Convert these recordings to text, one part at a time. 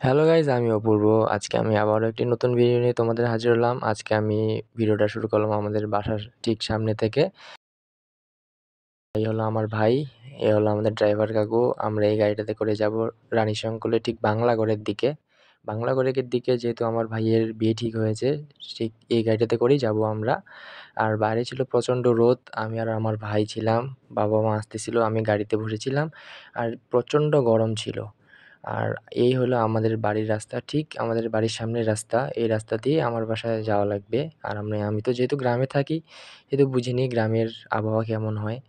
Hello guys, আমি অপূর্ব। আজকে আমি আবারও একটি নতুন ভিডিও নিয়ে তোমাদের হাজির হলাম। আজকে আমি ভিডিওটা শুরু করলাম আমাদের বাসার ঠিক সামনে থেকে। এই হলো আমার ভাই, এ হলো আমাদের ড্রাইভার কাকু। আমরা এই গাড়িটাতে করে যাব রানীশঙ্কলে, ঠিক বাংলাগড়ের দিকে। বাংলাগড়ের দিকে যেহেতু আমার ভাইয়ের বিয়ে ঠিক হয়েছে, ঠিক এই গাড়িটাতে করেই যাব আমরা। আর বাইরে ছিল প্রচণ্ড রোদ, আমি আর আমার ভাই ছিলাম, বাবা মা আসতেছিল, আমি গাড়িতে বসেছিলাম, আর প্রচণ্ড গরম ছিল। আর এই হলো আমাদের বাড়ির রাস্তা, ঠিক আমাদের বাড়ির সামনের রাস্তা। এই রাস্তা দিয়ে আমার বাসায় যাওয়া লাগবে। আর আমি তো যেহেতু গ্রামে থাকি, সেহেতু বুঝিনি গ্রামের আবহাওয়া কেমন হয়।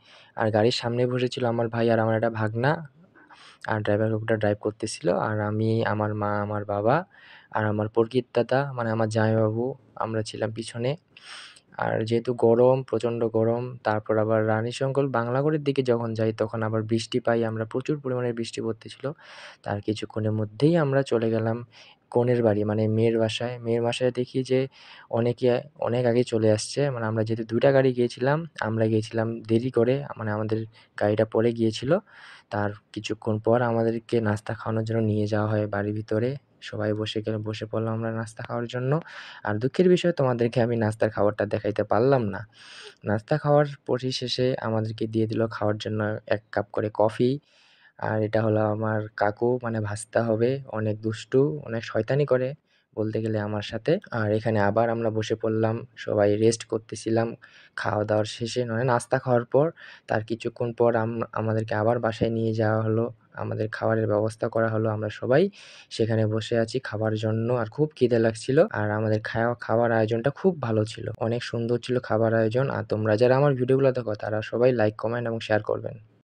আর গাড়ির সামনে বসেছিল আমার ভাই আর আমার একটা ভাগনা। আর ড্রাইভার কাকুটা ড্রাইভ করতেছিল, আর আমি, আমার মা, আমার বাবা আর আমার পরকীত দাদা মানে আমার জামাইবাবু, আমরা ছিলাম পিছনে। আর যেহেতু গরম, প্রচণ্ড গরম, তারপর আবার রানীশঙ্কল বাংলাগড়ের দিকে যখন যাই তখন আবার বৃষ্টি পাই আমরা, প্রচুর পরিমাণে বৃষ্টি পড়তেছিল। তার কিছুক্ষণের মধ্যেই আমরা চলে গেলাম কনের বাড়ি মানে মেয়ের বাসায়। মেয়ের বাসায় দেখি যে অনেকে অনেক আগে চলে আসছে। মানে আমরা যেহেতু ২ টা গাড়ি গিয়েছিলাম, আমরা গিয়েছিলাম দেরি করে, মানে আমাদের গাড়িটা পরে গিয়েছিল। তার কিছুক্ষণ পর আমাদেরকে নাস্তা খাওয়ানোর জন্য নিয়ে যাওয়া হয় বাড়ির ভিতরে। সবাই বসে পড়লাম আমরা নাস্তা খাওয়ার জন্য। আর দুঃখের বিষয়, তোমাদেরকে আমি নাস্তার খাবারটা দেখাইতে পারলাম না। নাস্তা খাওয়ার পরিশেষে আমাদেরকে দিয়ে দিল খাওয়ার জন্য ১ কাপ করে কফি। আর এটা হলো আমার কাকু, মানে ভাস্তা হবে, অনেক দুষ্টু, অনেক শয়তানি করে বলতে গেলে আমার সাথে। আর এখানে আবার আমরা বসে পড়লাম, সবাই রেস্ট করতেছিলাম খাওয়া-দাওয়ার শেষে, মানে নাস্তা খাওয়ার পর। তার কিছুক্ষণ পর আমাদেরকে আবার বাসায় নিয়ে যাওয়া হলো। আমাদের খাবারের ব্যবস্থা করা হলো। আমরা সবাই সেখানে বসে আছি খাবার জন্য। আর খুব খিদে লাগছিল। আর আমাদের খাওয়ার আয়োজনটা খুব ভালো ছিল। অনেক সুন্দর ছিল খাবার আয়োজন। আর তোমরা যারা আমার ভিডিওগুলো দেখো তারা সবাই লাইক, কমেন্ট এবং শেয়ার করবেন।